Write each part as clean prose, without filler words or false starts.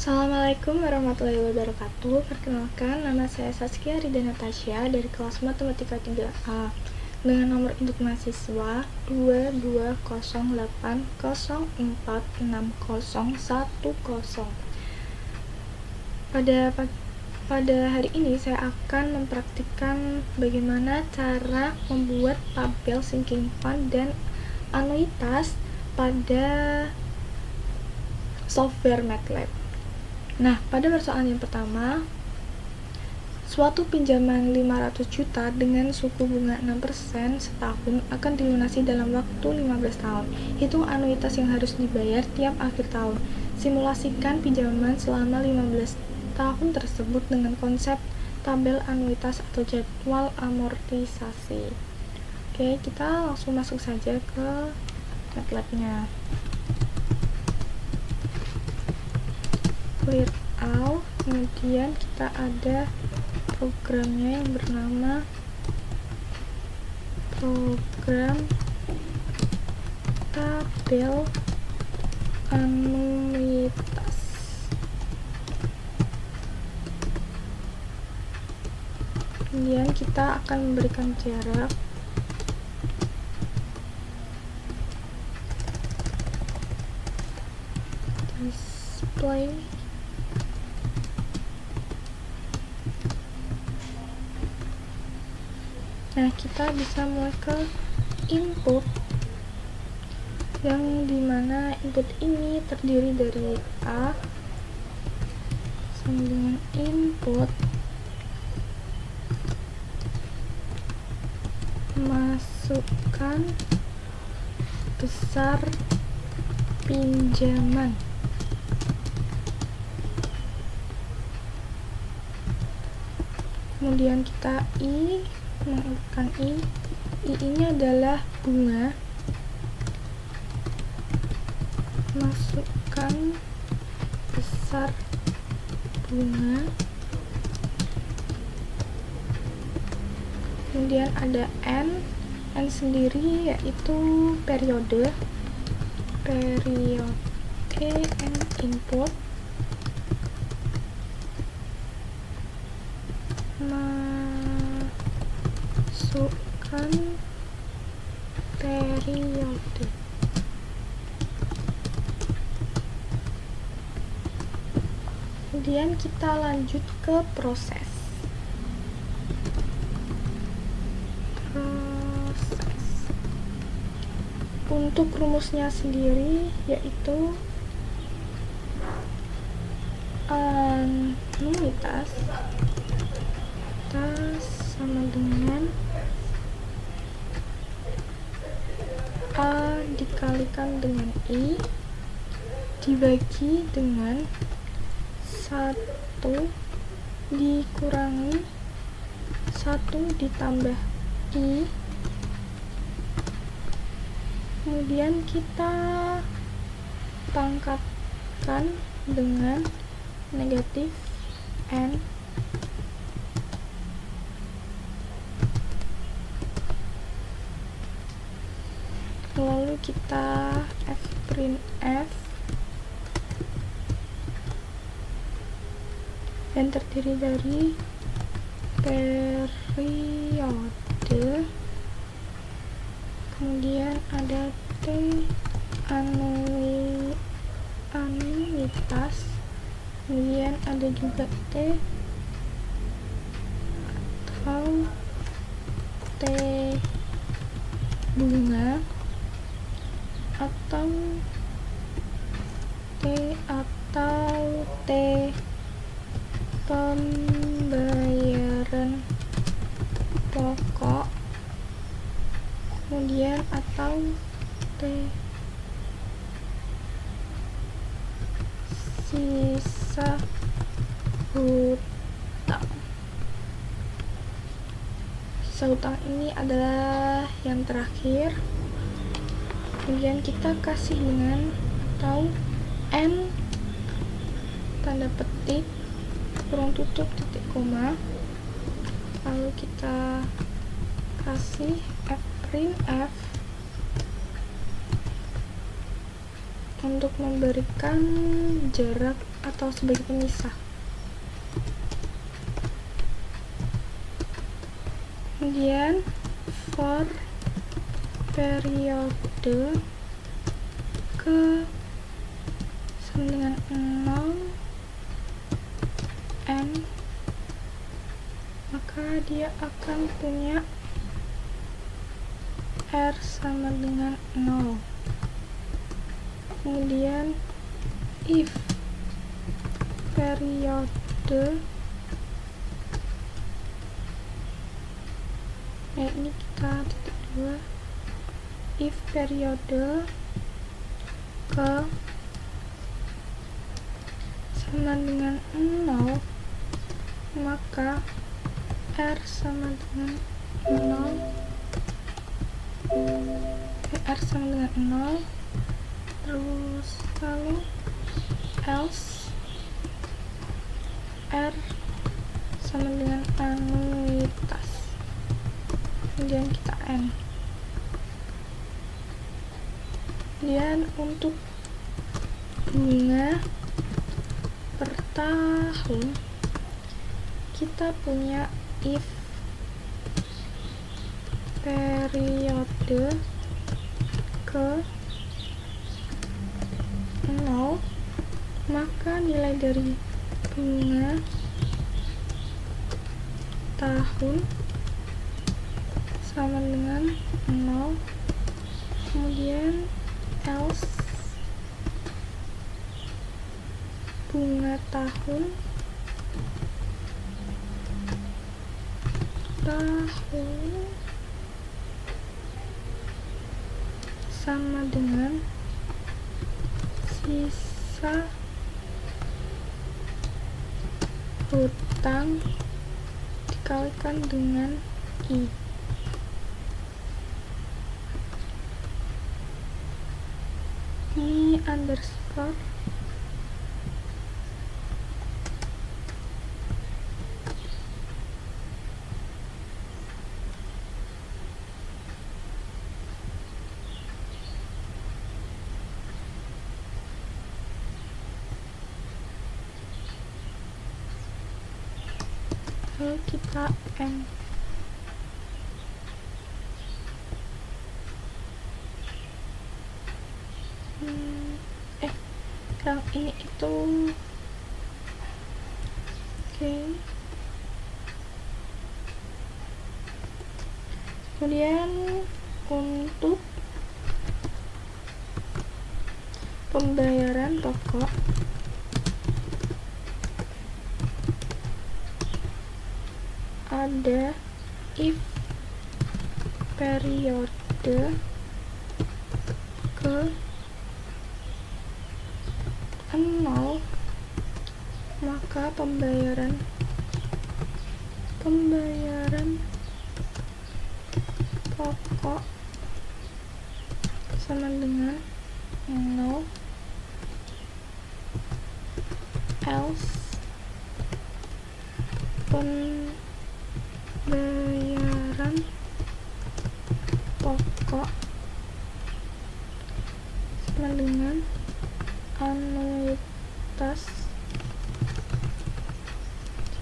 Assalamualaikum warahmatullahi wabarakatuh. Perkenalkan, nama saya Saskia Rida Natasha dari kelas Matematika 3A dengan nomor induk mahasiswa 2208046010. Pada hari ini saya akan mempraktikkan bagaimana cara membuat tabel sinking fund dan anuitas pada software MATLAB. Nah, pada persoalan yang pertama, suatu pinjaman 500 juta dengan suku bunga 6% setahun akan dilunasi dalam waktu 15 tahun. Hitung anuitas yang harus dibayar tiap akhir tahun. Simulasikan pinjaman selama 15 tahun tersebut dengan konsep tabel anuitas atau jadwal amortisasi. Oke, kita langsung masuk saja ke MATLAB-nya. Clear out, kemudian kita ada programnya yang bernama program tabel anuitas. Kemudian kita akan memberikan jarak display Nah, kita bisa mulai ke input, yang dimana input ini terdiri dari A sama dengan input, masukkan besar pinjaman, kemudian kita menginputkan I ini adalah bunga, masukkan besar bunga, kemudian ada N sendiri yaitu periode N input, masukkan periode. Kemudian kita lanjut ke proses. Untuk rumusnya sendiri yaitu anuitas sama dengan A dikalikan dengan I dibagi dengan 1 dikurangi 1 ditambah I, kemudian kita pangkatkan dengan negatif N, lalu kita fprintf yang terdiri dari periode, kemudian ada T anuitas, kemudian ada juga T atau T bunga atau T pembayaran pokok, kemudian atau T sisa hutang. Sisa hutang ini adalah yang terakhir. Kemudian kita kasih dengan atau N tanda petik kurung tutup titik koma, lalu kita kasih fprintf untuk memberikan jarak atau sebagai pemisah. Kemudian for periode ke sama dengan 0 n, maka dia akan punya R sama dengan 0. Kemudian if periode ini kita titik 2, if periode ke sama dengan 0, maka R sama dengan 0, R sama dengan 0, terus lalu else R sama dengan anuitas, kemudian kita N. Kemudian untuk bunga per tahun kita punya if periode ke 0, maka nilai dari bunga tahun sama dengan 0. Kemudian else bunga tahun sama dengan sisa hutang dikalikan dengan I. Ini underscore lalu kita N. Yang ini itu oke. Kemudian untuk pembayaran pokok ada if periode ke 0, maka pembayaran pokok sama dengan 0, else pembayaran pokok sama dengan anuitas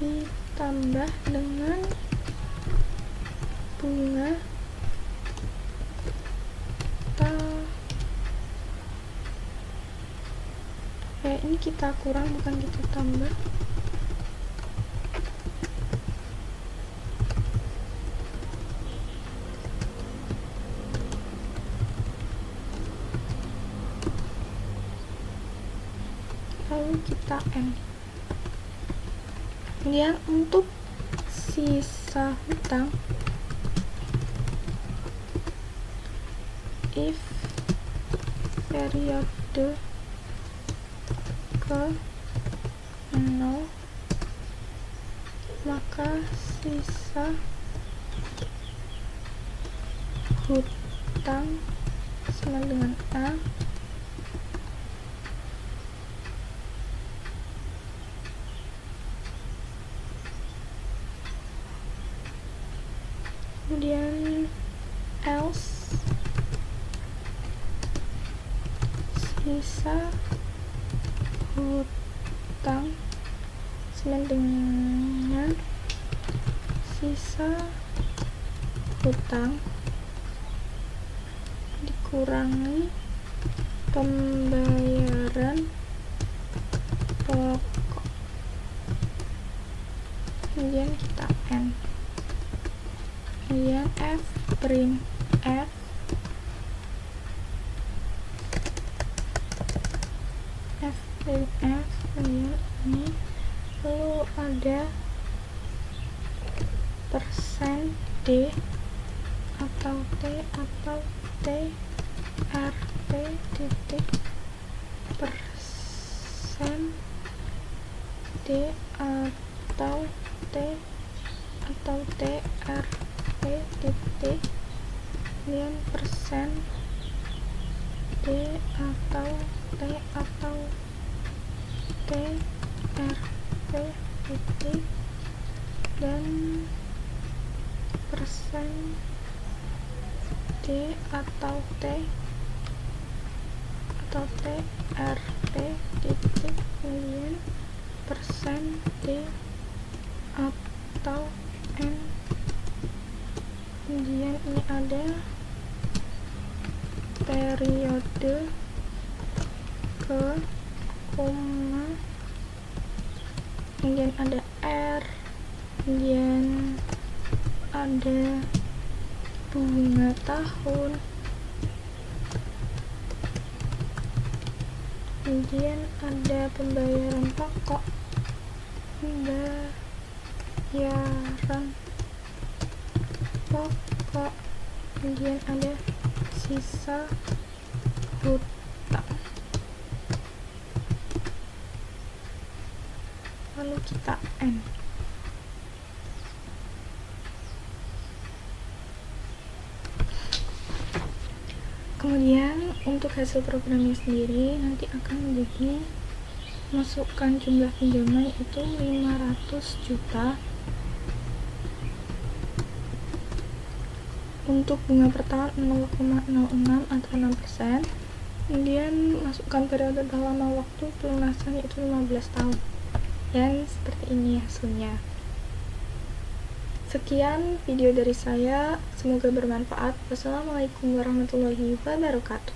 ditambah dengan bunga ini kita kurang, bukan kita tambah. Lalu kita N. Kemudian untuk sisa hutang if periode ke 0, maka sisa hutang sama dengan A. Kemudian else sisa hutang sama dengan sisa hutang dikurangi pembayaran pokok, kemudian kita N, kemudian F print F print F, kemudian ini lalu ada persen D atau T RT titik persen D atau T TRT titik, kemudian persen D atau T TRT titik, dan persen D atau T TRT titik, kemudian persen D atau N, kemudian ini ada periode ke koma, kemudian ada R, kemudian ada bunga tahun, kemudian ada pembayaran pokok, kemudian ada sisa hutang, lalu kita N. Kemudian untuk hasil programnya sendiri nanti akan menjadi masukkan jumlah pinjaman itu 500 juta untuk bunga per tahun 0,06 atau 6%, kemudian masukkan periode dalam waktu pelunasan yaitu 15 tahun, dan seperti ini hasilnya. Sekian video dari saya, semoga bermanfaat. Wassalamualaikum warahmatullahi wabarakatuh.